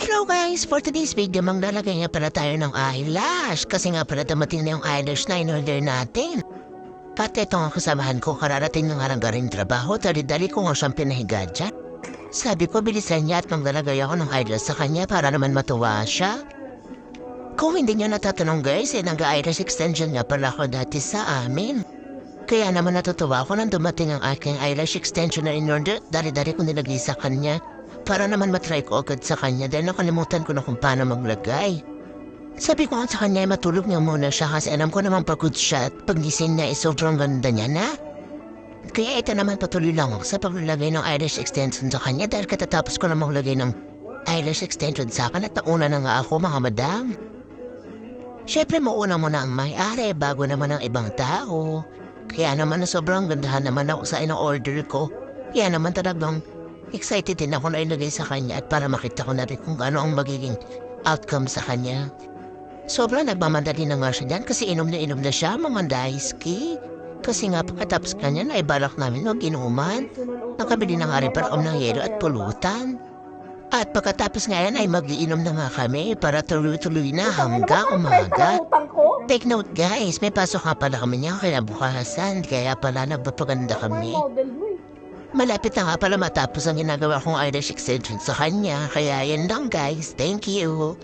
Hello guys! For today's video, maglalagay nga pala tayo ng eyelash. Kasi nga pala dumating na yung eyelash na in-order natin. Pati ito ang kasamahan ko, kararating ng harang garing trabaho, dali-dali ko nga siyang pinahiga dyan. Sabi ko, bilisan niya at maglalagay ako ng eyelash sa kanya para naman matuwa siya. Kung hindi niyo natatanong guys, nag-eyelash extension nga pala ako dati sa amin. Kaya naman natutuwa ako nang dumating ang aking eyelash extension na in-order, dali-dali ko nilagay sa kanya. Para naman matry ko agad sa kanya dahil nakalimutan ko na kung paano maglagay. Sabi ko nga sa kanya ay matulog niya muna siya kasi alam ko naman pagod siya at pagising niya ay sobrang ganda niya na. Kaya ito naman patuloy lang ako sa paglalagay ng eyelash extension sa kanya dahil katatapos ko na maglagay ng eyelash extension sa akin at nauna na nga ako mga madam. Siyempre mauna mo na ang may-ari bago naman ang ibang tao. Kaya naman na sobrang gandahan naman ako sa in-order ko. Kaya naman talagang excited din ako na ilagay sa kanya at para makita ko na rin kung ano ang magiging outcome sa kanya. Sobrang nagmamadali na nga siya dyan kasi inom na siya mga daiski. Kasi nga pagkatapos kanya na ibalak namin mag-inuman. Nakabili na nga rin para ng yelo at pulutan. At pagkatapos nga yan ay mag-iinom na nga kami para tuloy-tuloy na hanggang umaga. Take note guys, may pasok nga pala kami niya kinabukasan kaya pala nagpapaganda kami. Malapit na nga pala matapos ang ginagawa kong eyelash extension sa kanya. Kaya yan lang guys. Thank you.